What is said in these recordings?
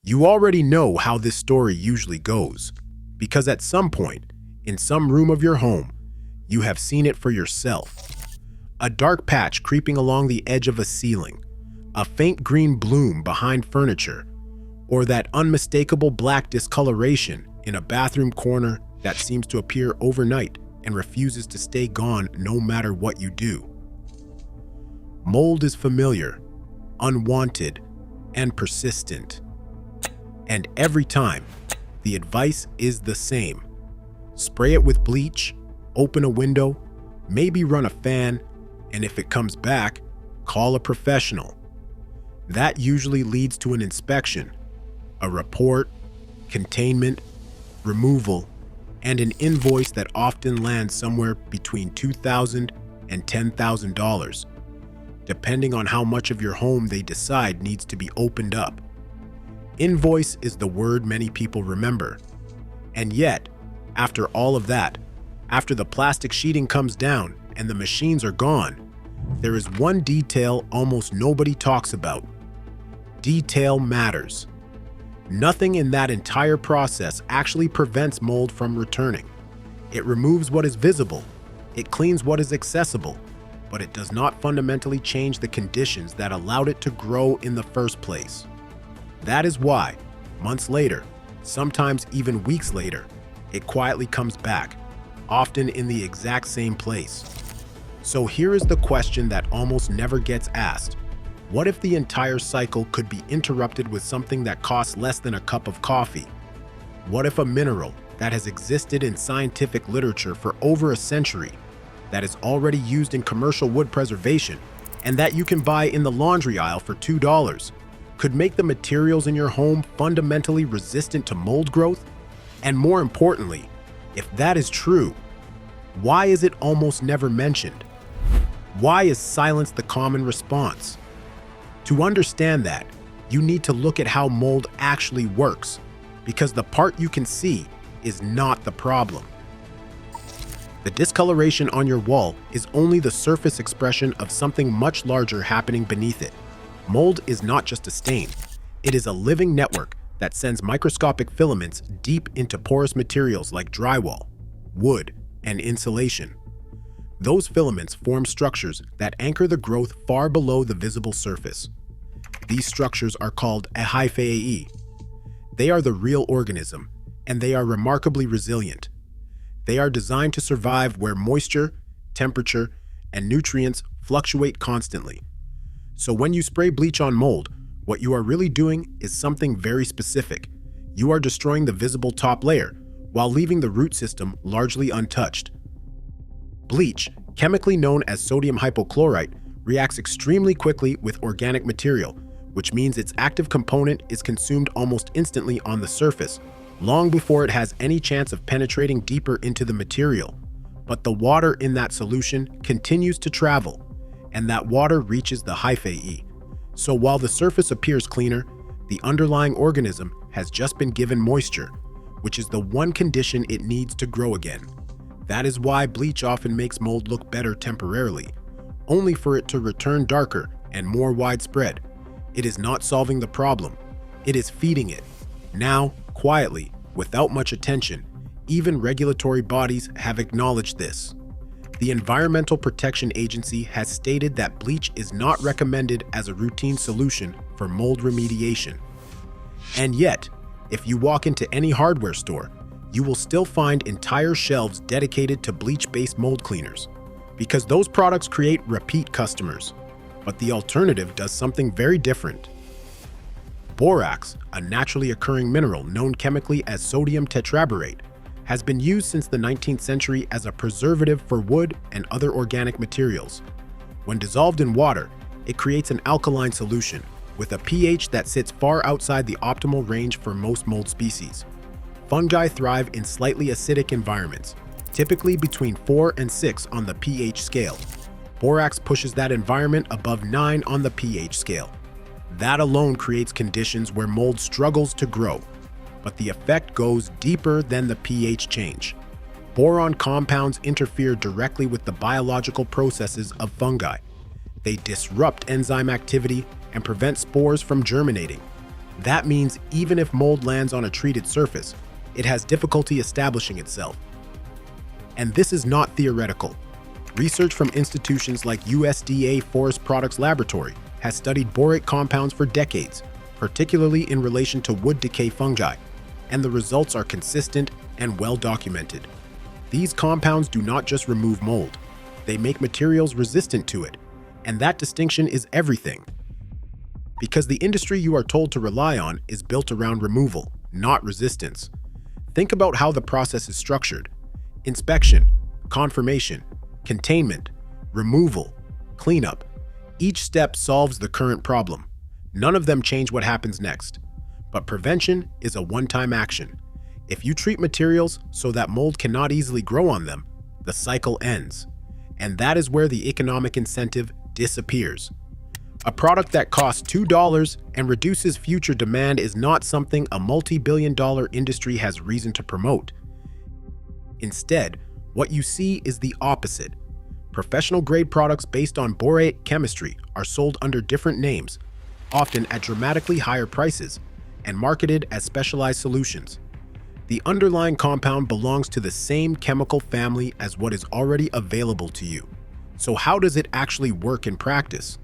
You already know how this story usually goes, because at some point, in some room of your home, you have seen it for yourself. A dark patch creeping along the edge of a ceiling, a faint green bloom behind furniture, or that unmistakable black discoloration in a bathroom corner that seems to appear overnight and refuses to stay gone no matter what you do. Mold is familiar, unwanted, and persistent. And every time, the advice is the same. Spray it with bleach, open a window, maybe run a fan, and if it comes back, call a professional. That usually leads to an inspection, a report, containment, removal, and an invoice that often lands somewhere between $2,000 and $10,000, depending on how much of your home they decide needs to be opened up. Invoice is the word many people remember. And yet, after all of that, after the plastic sheeting comes down and the machines are gone, there is one detail almost nobody talks about. Detail matters. Nothing in that entire process actually prevents mold from returning. It removes what is visible, it cleans what is accessible, but it does not fundamentally change the conditions that allowed it to grow in the first place. That is why, months later, sometimes even weeks later, it quietly comes back, often in the exact same place. So here is the question that almost never gets asked. What if the entire cycle could be interrupted with something that costs less than a cup of coffee? What if a mineral that has existed in scientific literature for over a century, that is already used in commercial wood preservation, and that you can buy in the laundry aisle for $2, could make the materials in your home fundamentally resistant to mold growth? And more importantly, if that is true, why is it almost never mentioned? Why is silence the common response? To understand that, you need to look at how mold actually works, because the part you can see is not the problem. The discoloration on your wall is only the surface expression of something much larger happening beneath it. Mold is not just a stain. It is a living network that sends microscopic filaments deep into porous materials like drywall, wood, and insulation. Those filaments form structures that anchor the growth far below the visible surface. These structures are called a hyphae. They are the real organism, and they are remarkably resilient. They are designed to survive where moisture, temperature, and nutrients fluctuate constantly. So when you spray bleach on mold, what you are really doing is something very specific. You are destroying the visible top layer while leaving the root system largely untouched. Bleach, chemically known as sodium hypochlorite, reacts extremely quickly with organic material, which means its active component is consumed almost instantly on the surface, long before it has any chance of penetrating deeper into the material. But the water in that solution continues to travel, and that water reaches the hyphae. So while the surface appears cleaner, the underlying organism has just been given moisture, which is the one condition it needs to grow again. That is why bleach often makes mold look better temporarily, only for it to return darker and more widespread. It is not solving the problem, it is feeding it. Now, quietly, without much attention, even regulatory bodies have acknowledged this. The Environmental Protection Agency has stated that bleach is not recommended as a routine solution for mold remediation. And yet, if you walk into any hardware store, you will still find entire shelves dedicated to bleach-based mold cleaners, because those products create repeat customers. But the alternative does something very different. Borax, a naturally occurring mineral known chemically as sodium tetraborate, has been used since the 19th century as a preservative for wood and other organic materials. When dissolved in water, it creates an alkaline solution with a pH that sits far outside the optimal range for most mold species. Fungi thrive in slightly acidic environments, typically between 4 and 6 on the pH scale. Borax pushes that environment above 9 on the pH scale. That alone creates conditions where mold struggles to grow, but the effect goes deeper than the pH change. Boron compounds interfere directly with the biological processes of fungi. They disrupt enzyme activity and prevent spores from germinating. That means even if mold lands on a treated surface, it has difficulty establishing itself. And this is not theoretical. Research from institutions like USDA Forest Products Laboratory has studied borate compounds for decades, particularly in relation to wood decay fungi, and the results are consistent and well documented. These compounds do not just remove mold, they make materials resistant to it, and that distinction is everything. Because the industry you are told to rely on is built around removal, not resistance. Think about how the process is structured: inspection, confirmation, containment, removal, cleanup. Each step solves the current problem. None of them change what happens next. But prevention is a one-time action. If you treat materials so that mold cannot easily grow on them, the cycle ends. And that is where the economic incentive disappears. A product that costs $2 and reduces future demand is not something a multi-billion-dollar industry has reason to promote. Instead, what you see is the opposite. Professional-grade products based on borate chemistry are sold under different names, often at dramatically higher prices, and marketed as specialized solutions. The underlying compound belongs to the same chemical family as what is already available to you. So how does it actually work in practice?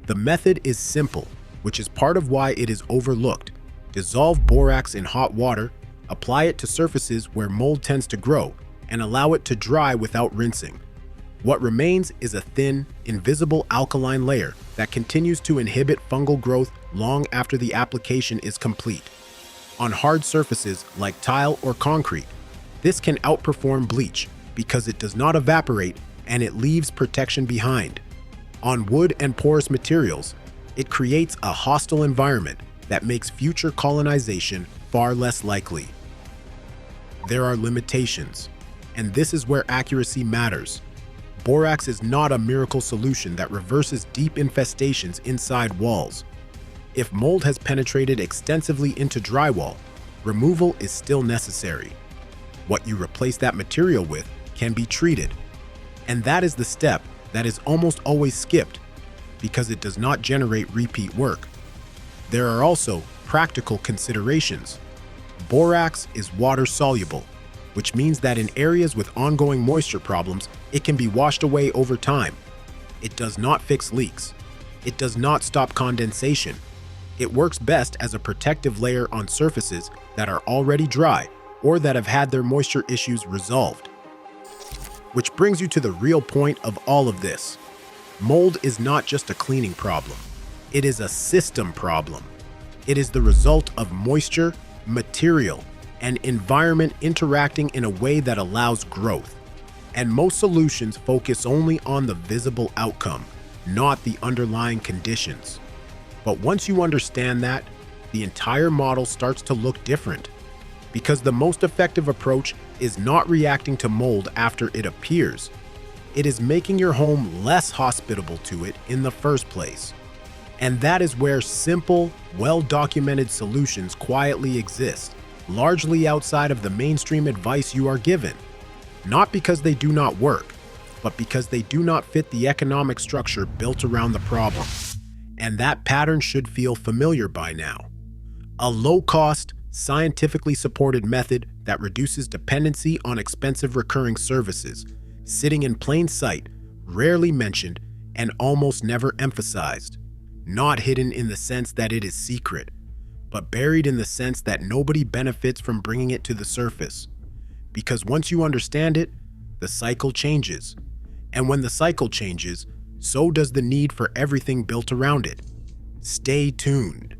The method is simple, which is part of why it is overlooked. Dissolve borax in hot water, apply it to surfaces where mold tends to grow, and allow it to dry without rinsing. What remains is a thin, invisible alkaline layer that continues to inhibit fungal growth long after the application is complete. On hard surfaces like tile or concrete, this can outperform bleach because it does not evaporate and it leaves protection behind. On wood and porous materials, it creates a hostile environment that makes future colonization far less likely. There are limitations, and this is where accuracy matters. Borax is not a miracle solution that reverses deep infestations inside walls. If mold has penetrated extensively into drywall, removal is still necessary. What you replace that material with can be treated, and that is the step that is almost always skipped because it does not generate repeat work. There are also practical considerations. Borax is water soluble, which means that in areas with ongoing moisture problems, it can be washed away over time. It does not fix leaks. It does not stop condensation. It works best as a protective layer on surfaces that are already dry or that have had their moisture issues resolved. Which brings you to the real point of all of this. Mold is not just a cleaning problem. It is a system problem. It is the result of moisture, material, and environment interacting in a way that allows growth. And most solutions focus only on the visible outcome, not the underlying conditions. But once you understand that, the entire model starts to look different. Because the most effective approach is not reacting to mold after it appears. It is making your home less hospitable to it in the first place. And that is where simple, well-documented solutions quietly exist, largely outside of the mainstream advice you are given. Not because they do not work, but because they do not fit the economic structure built around the problem. And that pattern should feel familiar by now. A low-cost, scientifically supported method that reduces dependency on expensive recurring services, sitting in plain sight, rarely mentioned, and almost never emphasized. Not hidden in the sense that it is secret, but buried in the sense that nobody benefits from bringing it to the surface. Because once you understand it, the cycle changes. And when the cycle changes, so does the need for everything built around it. Stay tuned.